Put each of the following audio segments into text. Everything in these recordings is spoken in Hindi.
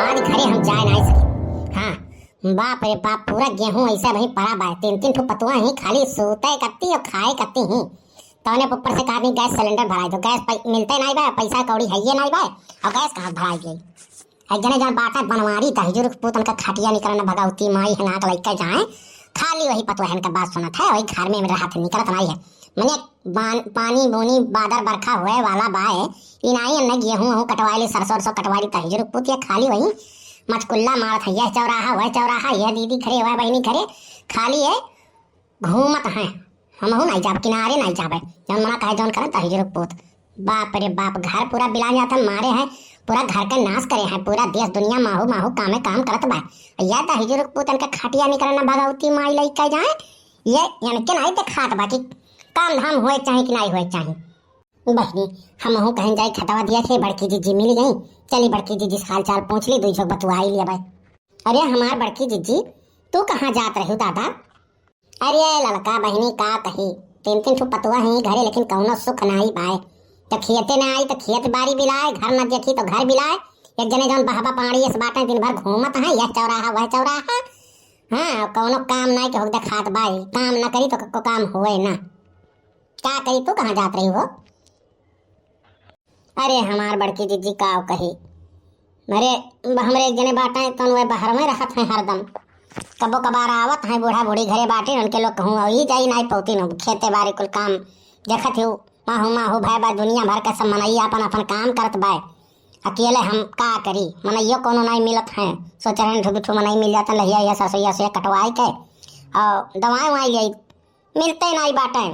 आज घरे हम जाए नहीं सके। हाँ बाप रे बाप, पूरा गेहूं ऐसा वही पड़ा बा, 3-3 ठो पतुआ ही खाली सोते कत्ती और खाए कत्ती ही। तौने ऊपर से कहा गैस सिलेंडर भराई दो, गैस मिलते नहीं बा, पैसा कौड़ी है ये नहीं बा, और गैस कहाँ भराई गई। जने जान बाटा बनवारी तहजुर पूतन का खटिया निकलना भगावती माई है नाक लइका जाए खाली वही पतुआ है का बात सुना था, वही घर में राहत निकलत नहीं है। मैंने पानी बोनी बादर बरखा हुए वाला बाए इनाई न गेहूं कटवाली सरसों कटवाली तहजुर पूतिया खाली वही मचकुल्ला मारत है, यह चौराहा वह चौराहा, यह दीदी खरे वह बहनी खरे, खाली है घूमत है। हम नहीं जाब किनारे नहीं जाबे, जौन मना कहे जौन करे तहजुर पूत। बाप रे बाप, घर पूरा बिला जाता मारे है, पूरा घर का नाश करे हैं, पूरा देश दुनिया माहू माहू काम करत बा। या तहजुर पूतन का खटिया निकलना भगावती माई लइका जाए ये इनके नहीं देखात बा कि काम धाम होए चाहे कि नहीं होए चाहे। बहनी हम कहीं जाए खतवा दिया थे, बड़की जीजी मिल गई, चली बड़की जीजी से हाल चाल पूछ ली, 2 बतुआई लिया भाई। अरे हमार बड़की जीजी तू कहाँ जात रही दादा? अरे लड़का बहनी का कही 3-3 ठो पतुआ ही घरे, लेकिन कौनो सुख नहीं पाए। तो खेते न आई तो खेत बाड़ी बिलाए, घर न देखी तो घर बिलाए। एक जने जौन बहबा पानी इस बाटे दिन भर घूमत है, यह चौराहा वह चौराहा। हाँ कौनो काम नहीं के हो देखात बाई, काम न करी तो काम होए ना। क्या कही तू कहाँ जात रही हो? अरे हमार बड़की जीजी का कही, अरे हमरे एक जने बाटे तो वे बाहर में रहत हैं हरदम, कबो कबार आवत हैं बूढ़ा बूढ़ी घरे बाटे, उनके लोग कहूँ वही जाई नहीं पौती न खेते बाड़ी कुल काम देखत हो। माहू भाई बा दुनिया भर के सब मनैया अपन अपन काम करत बाय, अकेले हम का करी, मनैयो कोनो नहीं मिलत हैं। सोच रहे हैं ठुठू मनई मिल जाता लहिया या सरसैया से कटवाई के और दवाई ववाई ले मिलते नहीं बाटे,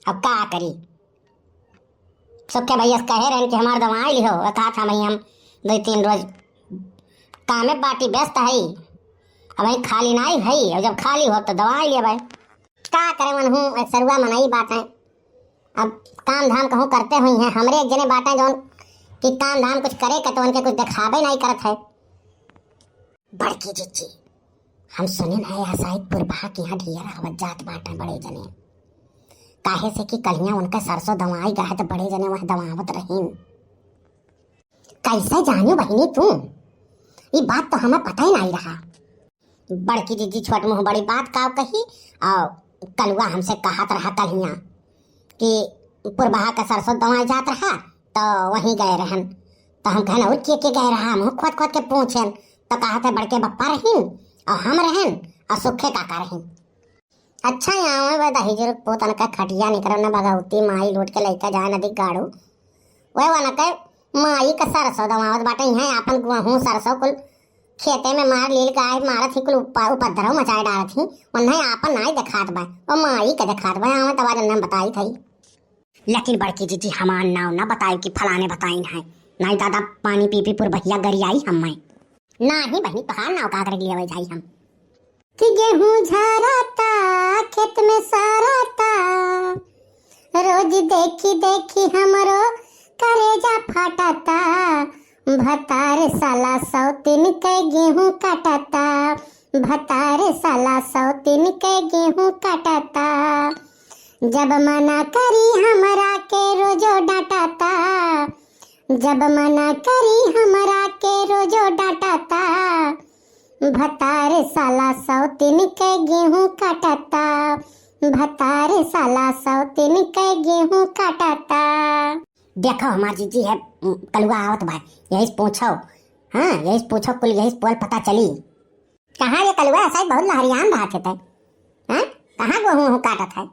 अब का करी। सबके भैया कहे रहे कि हमार दवाई लिहो, कहा था भाई हम 2-3 रोज कामे बाटी व्यस्त है, अब भाई खाली नहीं भाई, और जब खाली हो तो दवाई लिया भाई। का करे मन हूँ सरुआ मनई बाटे, अब काम धाम कहूँ करते हुई हैं। हमरे एक जने बाटे जौन कि काम धाम कुछ करे का तो उनके कुछ दिखावे नहीं करत है। बड़की जीजी हम सुने ना यहाँ साहिबपुर बहा के यहाँ ढिया रहवत जात बाटे बड़े जने, काहे से कि कलियां उनका सरसों दवाई गए तो बड़े जने वहाँ दवावत रहीन। कैसे जानियो बहनी तू, ये बात तो हमें पता ही नहीं रहा। बड़की जीजी छोट मुँह बड़ी बात का कही, और कलुआ हमसे कहत रहा कलियां कि पुरबहा का सरसों दवाई जात रहा तो वहीं गए रहन। तो हम कहना और के गए रहा, हम खोद खोद के पूछेन तो कहा थे बड़के बप्पा रहीन और हम रहन और सुखे काका रहीन। अच्छा यहाँ में दहीजुर पोतन का खटिया निकल न भगावती माई लूट के लेकर जाए नदी गाड़ू, वह वन के माई का सरसों दवावत बाटे हैं अपन गेहूँ सरसों कुल खेते में मार लील गाय मारत ही कुल उपद्रव मचाए डालत ही, उन्हें आपन नहीं दिखात बा और माई के दिखात बा। हमें तवा जन्म बताई थी, लेकिन बड़की जीजी हमार नाव न बताई कि फलाने बताई है नहीं दादा, पानी पी पुर भैया गरियाई हमें ना ही बहनी पहाड़ नाव का कर लिया जाई हम कि गेहूं झराता खेत में साराता, रोज देखी देखी हमरो करेजा फाटाता, भतार साला 103 के गेहूं काटाता, भतार साला 103 के गेहूं काटाता, जब मना करी हमरा के रोजो डांटाता, जब मना करी हमरा के रोजो डांटाता, भतार साला 103 के गेहूं काटाता, भतार साला 103 के गेहूं काटाता। देखो हमार जीजी है कलुआ आवत बा, यही पूछो, हाँ यही पूछो कुल यही बोल पता चली। कहाँ ये कलुआ शायद बहुत लहरियान रहा थे, हाँ कहाँ गेहूं काटत है?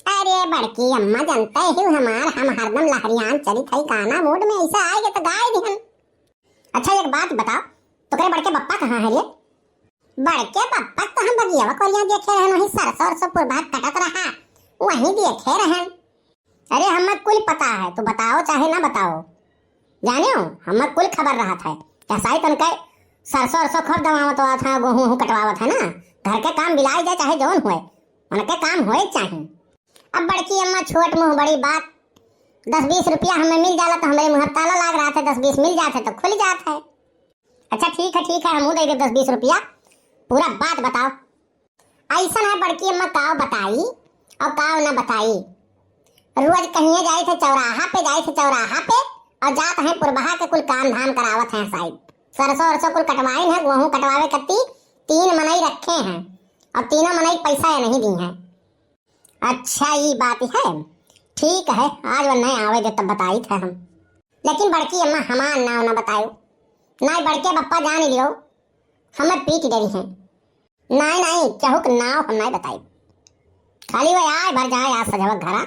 अरे बड़की अम्मा जानते ही हमार हम हरदम लहरियान चली थी, गाना मूड में ऐसा आएगा तो गाय दिहन। अच्छा एक बात बताओ, तुकरे बड़के बप्पा कहाँ है रे? बड़के बप्पा तो हम बगिया कोरिया देखे रहन, वहीं सरसों पुरभात कटत रहा वहीं देखे रहन। अरे हमें कुल पता है, तू बताओ चाहे ना बताओ, जाने हो हमें कुल खबर रहा था। कैसा ही तनके सरसों खूब दवावत हुआ था, गेहूं कटवावत है ना, घर के काम बिलाई जाए चाहे जौन हुए उनके काम होए चाहिए। अब बड़की अम्मा छोट मुँह बड़ी बात, 10-20 रुपया हमें मिल जाला तो हमारे मुँह ताला लाग रहा था, 10-20 मिल जाते तो खुल जाता है। अच्छा ठीक है हम दे 10-20 रुपया, पूरा बात बताओ। ऐसा है बड़की अम्मा काव बताई और काव ना बताई। रोज कहीं जाए थे चौराहा पे और जात हैं पुरबहा के कुल काम धाम करावत हैं साहिब, सरसों अरसों कुल कटवाए हैं, गेहूं कटवावे कत्ती 3 मनई रखे हैं और तीनों मनई पैसा नहीं दी हैं। अच्छा ये बात है, ठीक है, आज वो नहीं आवे जो तब बताई थे हम। लेकिन बड़की अम्मा हमार नाव ना बतायो, ना बड़के बप्पा जान लियो हमें पीट डरी हैं। नहीं चहुक नाव हम नहीं बताई, खाली वो आए भर जाए आज सजवक घरा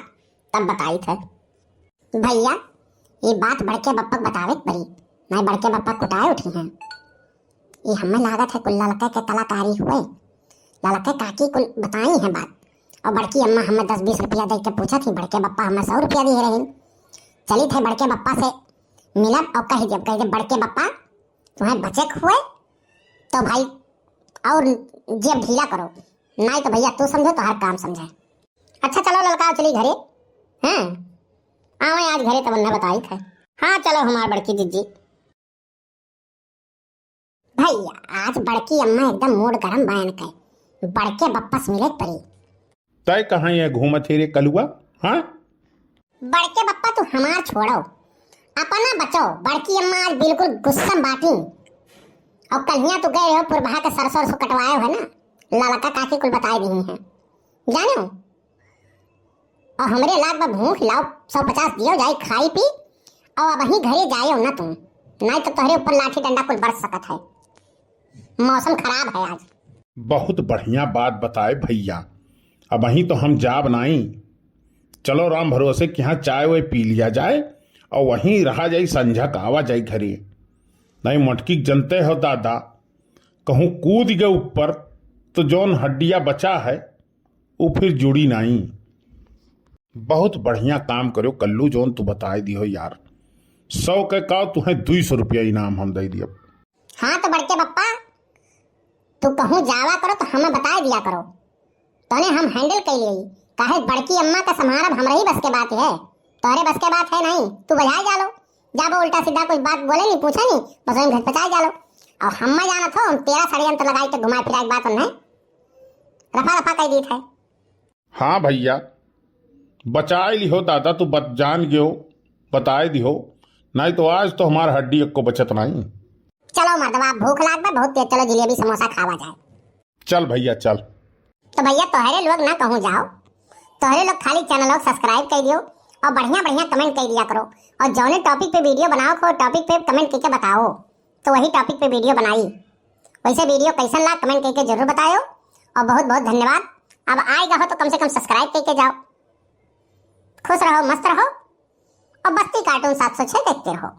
तब बताई थे। भैया ये बात बड़के बप्पा बतावे पड़ी, नहीं बड़के बप्पा कुटाए उठी हैं। ये हमें लागत है कुल लड़के के कलाकारी हुए, लड़के काकी कुल बताई हैं बात। और बड़की अम्मा हमें 10-20 रुपया दे के पूछा थी, बड़के बप्पा हमें 100 रुपया दे रहे। चली थे बड़के बप्पा से मिलब और कही जब बड़के बप्पा तुम्हें बचेक हुए तो भाई और जेब ढीला करो, नहीं तो भैया तू समझे तो हर काम समझे। अच्छा चलो लड़का चली घरे, हैं आवे आज घरे तब उन्हें बताई थे। हाँ चलो हमार बड़की दीदी। भैया आज बड़की अम्मा एकदम मूड गरम बयान के बड़के बप्पा से मिले पड़ी। तय कहाँ ये घूम थे कलुआ? हाँ बड़के बप्पा तू हमार छोड़ो अपना बचो। बड़की अम्मा आज बिल्कुल गुस्सा बाटी और कहिया तू गए हो पुरभा के सरसों कटवाए हो ना, लड़का काकी कुल बताई दी हैं जानो। और हमरे लाग में भूख लाओ 150 दियो जाए खाई पी और अब वहीं घरे जाए ना तुम, नहीं तो तुम्हारे ऊपर लाठी डंडा कुल बरस सकत है। मौसम खराब है आज। बहुत बढ़िया बात बताए भैया, अब वहीं तो हम जा बनाई। चलो राम भरोसे कि यहाँ चाय वाय पी लिया जाए और वहीं रहा जाए, संझा का आवा जाए घरे। नहीं मटकी जनते हो दादा, कहूँ कूद गए ऊपर तो जौन हड्डियाँ बचा है वो फिर जुड़ी नहीं। बहुत बढ़िया काम करो कल्लू, जौन तू बताए दियो यार। 100 के का तुम्हें 200 रुपया इनाम हम दे दिए। हाँ तो बड़के बप्पा तू कहूँ जावा करो तो हमें बता दिया करो, तोने हम हैंडल कर लिए। काहे बड़की अम्मा का समारब हमरा ही बस के बात है, तोरे बस के बात है नहीं। तू बजाए जालो, जाबो उल्टा सीधा कोई बात बोले नहीं पूछा नहीं, बस हम घर पचाए जालो। और हम जाना था हम 13 षड्यंत्र लगाई के घुमाए फिराए बात उन्हें रफा रफा कर दी थे। हाँ भैया बचाए लिहो दादा, तू जान गयो बताए दिहो, नहीं तो आज तो हमार हड्डी को बचत नहीं। चलो मर्दवा भूख लाग बा बहुत तेज, चलो जलेबी समोसा खावा जाए। चल भैया चल। तो भैया तोहरे लोग ना कहूँ जाओ, तोहरे लोग खाली चैनल लोग सब्सक्राइब कर दियो और बढ़िया बढ़िया कमेंट कर दिया करो। और जौने टॉपिक पे वीडियो बनाओ को टॉपिक पे कमेंट करके बताओ, तो वही टॉपिक पे वीडियो बनाई। वैसे वीडियो कैसन ला कमेंट करके जरूर बताओ और बहुत बहुत धन्यवाद। अब आएगा हो तो कम से कम सब्सक्राइब करके जाओ। खुश रहो मस्त रहो और बस्ती कार्टून 706 देखते रहो।